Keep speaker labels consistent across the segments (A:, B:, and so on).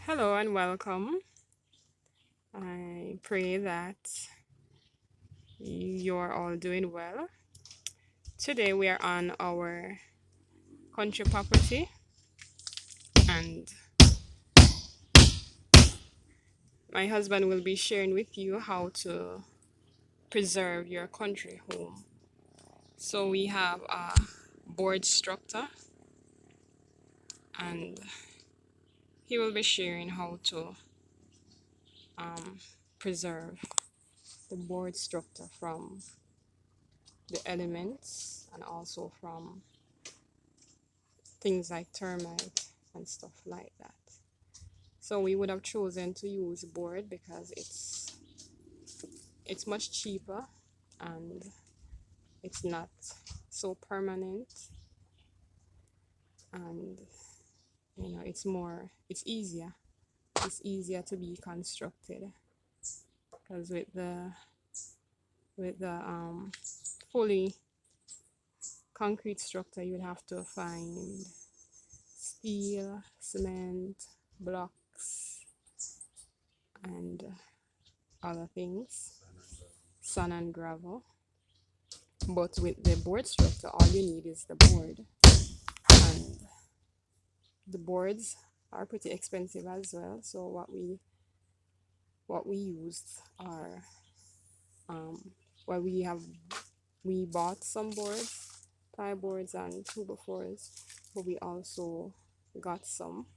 A: Hello and welcome. I pray that you're all doing well. Today we are on our country property and my husband will be sharing with you how to preserve your country home. So we have a board structure and he will be sharing how to um, preserve the board structure from the elements and also from things like termites and stuff like that. So we would have chosen to use board because it's much cheaper and it's not so permanent, and it's easier to be constructed because with the fully concrete structure you would have to find steel, cement, blocks, and other things, sand and gravel. But with the board structure, all you need is the board, and the boards are pretty expensive as well. So what we used are well we bought some boards, ply boards and 2x4s, but we also got some.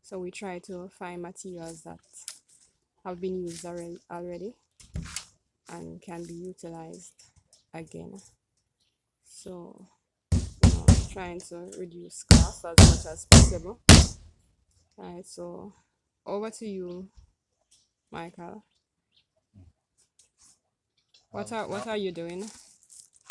A: So we try to find materials that have been used already and can be utilized again. So trying to reduce costs as much as possible. Right, so over to you, Michael. What are you doing?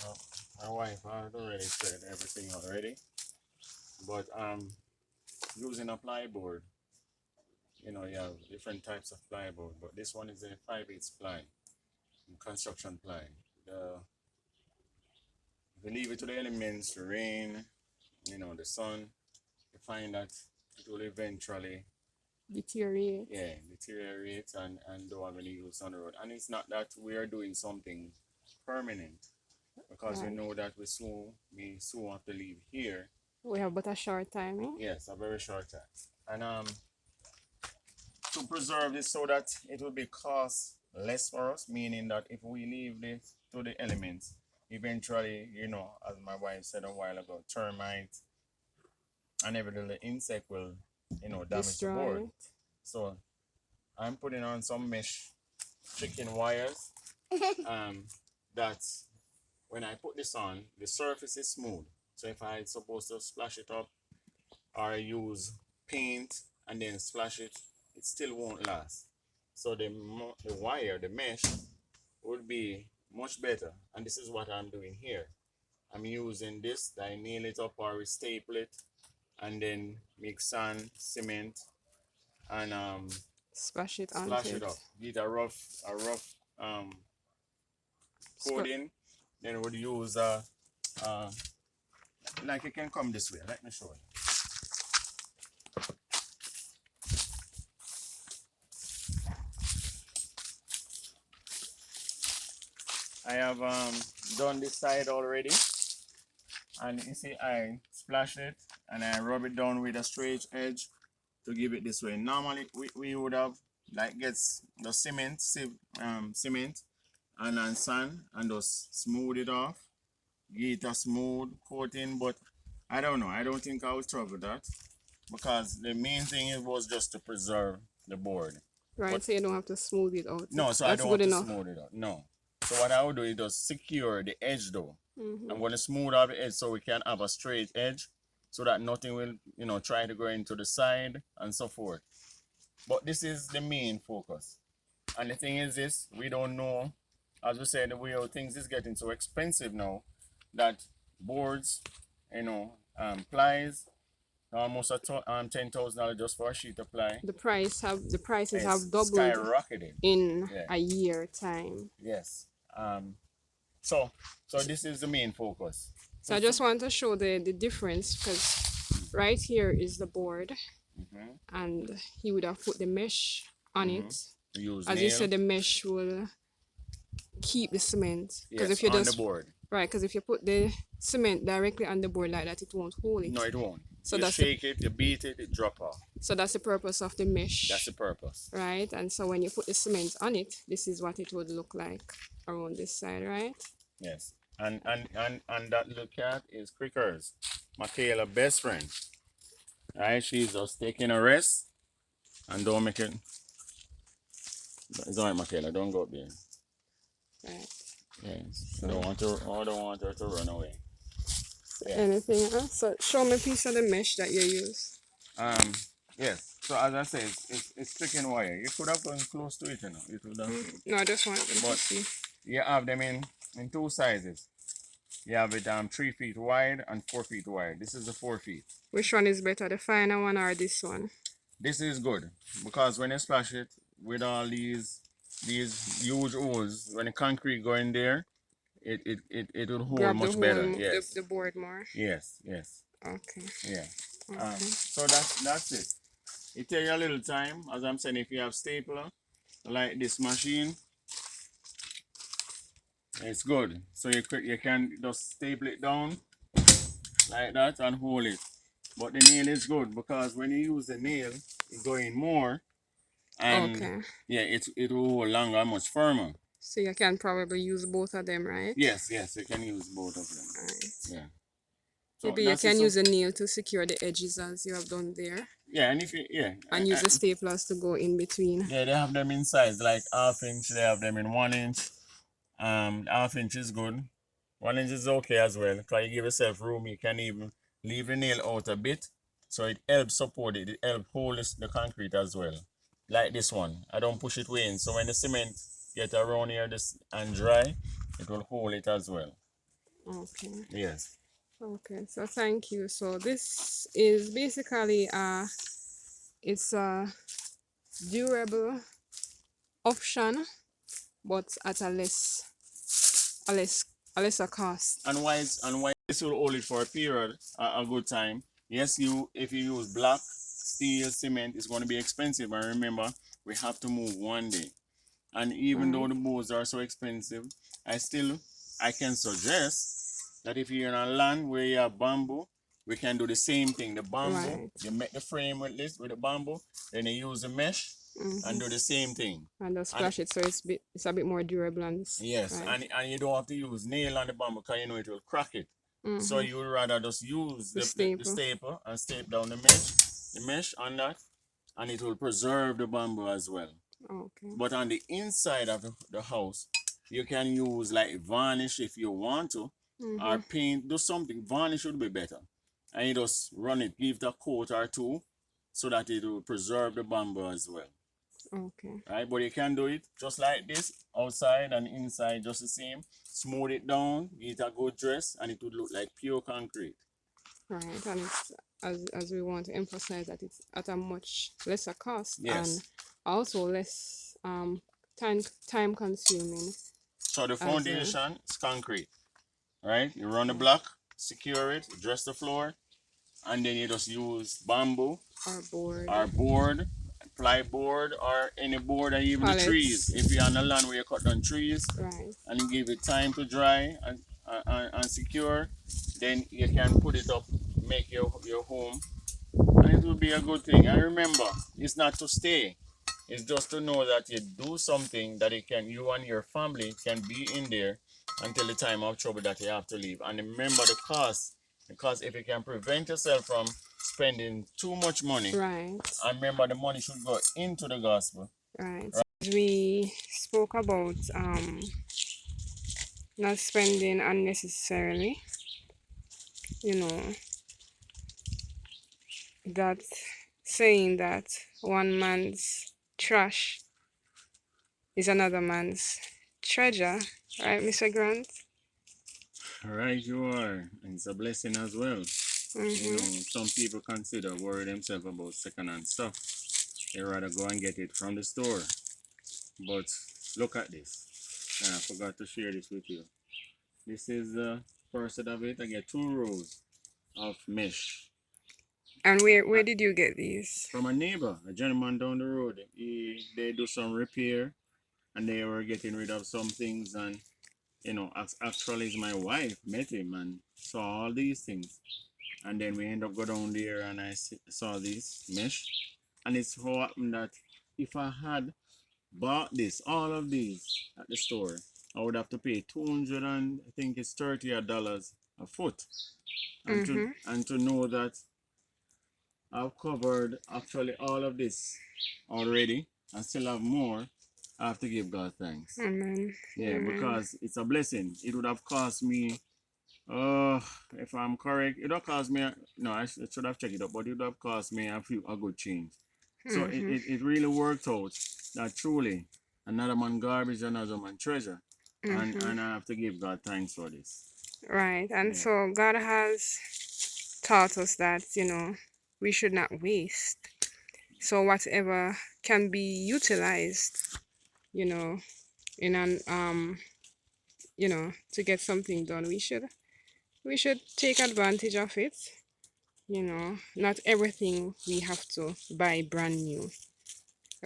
B: Uh, my wife had already said everything already, but using a plyboard, you have different types of plyboard, but this one is a 5/8 ply, construction ply. The if you leave it to the elements, the rain, the sun, you find that it will eventually,
A: Deteriorate.
B: deteriorate and don't have any use on the road. And it's not that we are doing something permanent, because we
A: Right.
B: know that we soon have to leave here.
A: We have but a short time, eh?
B: Yes, a very short time. And to preserve this so that it will be cost less for us, meaning that if we leave this to the elements, eventually, as my wife said a while ago, termites and every little insect will, damage the
A: Destroy
B: board.
A: it.
B: So I'm putting on some mesh chicken wires um, that when I put this on, the surface is smooth. So if I supposed to splash it up or use paint and then splash it, it still won't last. So the wire, the mesh, would be much better. And this is what I'm doing here. I'm using this, I nail it up or staple it, and then mix sand, cement, and
A: Splash it onto
B: splash it
A: it.
B: up. Get a rough
A: Scr-
B: coating. Then would use uh, like you can come this way. Let me show you. I have done this side already, and you see I splash it and I rub it down with a straight edge to give it this way. Normally we would have like gets the cement and then sand and just smooth it off, get a smooth coating, but I don't know. I don't think I will trouble that because the main thing it was just to preserve the board.
A: right,
B: But
A: so you don't have to smooth it out.
B: no, so I
A: That's
B: don't
A: good
B: have to
A: enough.
B: smooth it out. No. So what I would do is just secure the edge though. I'm
A: Mm-hmm.
B: going to smooth out the edge so we can have a straight edge so that nothing will, try to go into the side and so forth. But this is the main focus. And the thing is this, we don't know, as we said, the way how things is getting so expensive now that boards, plies, almost $10,000 just for a sheet of ply.
A: The prices
B: It's
A: have doubled
B: skyrocketed.
A: in
B: Yeah.
A: a year time.
B: Yes. So this is the main focus.
A: So I just want to show the difference because right here is the board and he would have put the mesh on it.
B: Use
A: As you
B: nail.
A: said, the mesh will keep the cement. Because
B: Yes,
A: if you
B: on the
A: just
B: board.
A: right, because if you put the cement directly on the board like that, it won't hold it.
B: No, it won't.
A: So
B: You
A: that's the
B: shake it, you beat it, it drop off.
A: so that's the purpose of the mesh.
B: That's the purpose.
A: Right, and so when you put the cement on it, this is what it would look like around this side, right?
B: Yes. And that little cat is Crickers, Michaela's best friend. Right? She's just taking a rest and don't make it. It's alright, Michaela, don't go up there.
A: Right.
B: Yes. I don't want her to run away. Yeah.
A: Anything else? So show me a piece of the mesh that you use.
B: Yes. So as I say, it's chicken wire. You could have gone close to it, you know. It would have.
A: No, I just want them to
B: But
A: see.
B: you have them in two sizes. You have it 3 feet wide and 4 feet wide. This is the 4 feet.
A: Which one is better, the finer one or this one?
B: This is good because when you splash it with all these huge holes, when the concrete go in there, it will hold
A: Grab
B: much better. Yes.
A: the board more.
B: Yes. Yes.
A: Okay.
B: Yeah.
A: Okay.
B: So that's it. It take you a little time, as I'm saying. If you have stapler like this machine, it's good. So you can just staple it down like that and hold it. But the nail is good because when you use the nail, it go in more, and
A: Okay.
B: yeah, it will hold longer and much firmer.
A: So you can probably use both of them, right?
B: Yes, you can use both of them.
A: Right.
B: Yeah. So
A: Maybe you can use a nail to secure the edges as you have done there.
B: Yeah, and
A: and use the staplers to go in between.
B: Yeah, they have them in size like half inch. They have them in 1 inch. Half inch is good. 1 inch is okay as well. Because you give yourself room, you can even leave the nail out a bit. So it helps support it. It helps hold the concrete as well. Like this one. I don't push it way in. So when the cement get around here and dry, it will hold it as well.
A: Okay.
B: Yes.
A: Okay, so thank you. So this is basically it's a durable option, but at a lesser cost.
B: And why this will hold it for a period, a good time. Yes, if you use block, steel, cement, it's going to be expensive. And remember, we have to move one day. And even though the boards are so expensive, I can suggest that if you're in a land where you have bamboo, we can do the same thing. The bamboo, you make the frame with the bamboo, then you use the mesh and do the same thing.
A: And just splash it so it's a bit more durable and
B: yes, right. and you don't have to use nail on the bamboo because you know it will crack it. So you would rather just use the staple and staple down the mesh on that, and it will preserve the bamboo as well.
A: Okay.
B: But on the inside of the house, you can use like varnish if you want to, or paint, do something. Varnish would be better. And you just run it, give it a coat or two, so that it will preserve the bamboo as well.
A: Okay.
B: Right, but you can do it just like this, outside and inside, just the same. Smooth it down, give it a good dress, and it would look like pure concrete.
A: Right, and it's as we want to emphasize that it's at a much lesser cost and also less time consuming.
B: So the foundation is concrete, right? You run the block, secure it, dress the floor, and then you just use bamboo or board, plyboard, or any board, or even the trees. If you're on the land where you cut down trees, and you give it time to dry and secure, then you can put it up, make your home, and it will be a good thing. And remember, it's not to stay. It's just to know that you do something that you and your family can be in there until the time of trouble that you have to leave. And remember the cost, because if you can prevent yourself from spending too much money, and remember the money should go into the gospel.
A: Right. We spoke about not spending unnecessarily, that saying that one man's trash is another man's treasure, right, Mr. Grant?
B: Right, you are. And it's a blessing as well. Some people worry themselves about second-hand stuff. They rather go and get it from the store. But look at this. And I forgot to share this with you. This is the first set of it. I get 2 rows of mesh.
A: And where
B: Uh,
A: did you get these?
B: from a neighbor, a gentleman down the road. They do some repair and they were getting rid of some things. And actually, it's my wife met him and saw all these things. And then we end up go down there and saw this mesh. And it's so happened that if I had bought all of these at the store, I would have to pay 200 and I think it's $30 a foot.
A: Mm-hmm.
B: And to know that I've covered actually all of this already and still have more, I have to give God thanks.
A: Amen.
B: Yeah,
A: Amen.
B: because it's a blessing. It would have cost me, uh, if I'm correct, it would have cost me, no, I should have checked it up, but it would have cost me a good change. So
A: Mm-hmm.
B: it really worked out that truly another man garbage, another man treasure.
A: Mm-hmm.
B: And I have to give God thanks for this.
A: Right. And
B: Yeah.
A: so God has taught us that, we should not waste. So whatever can be utilized, you know, in an to get something done, we should take advantage of it. Not everything we have to buy brand new,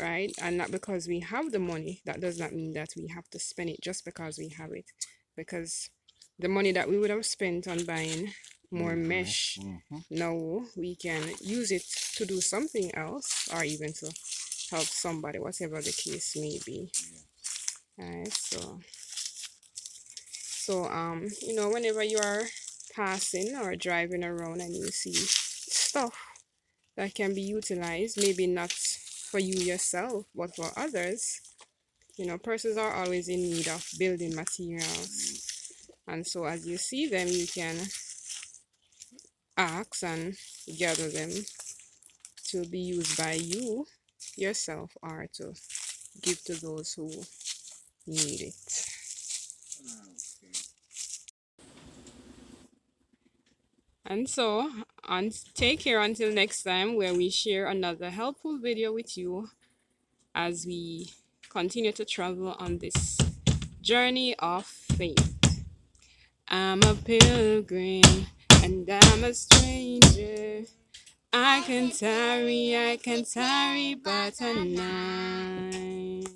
A: right? And not because we have the money, that does not mean that we have to spend it just because we have it. Because the money that we would have spent on buying more
B: More mesh.
A: mesh, now we can use it to do something else or even to help somebody, whatever the case may be. Right? So whenever you are passing or driving around and you see stuff that can be utilized, maybe not for you yourself, but for others. Persons are always in need of building materials. And so as you see them, you can ask and gather them to be used by you yourself or to give to those who need it. And so, take care until next time, where we share another helpful video with you as we continue to travel on this journey of faith. I'm a pilgrim and I'm a stranger. I can tarry but a night.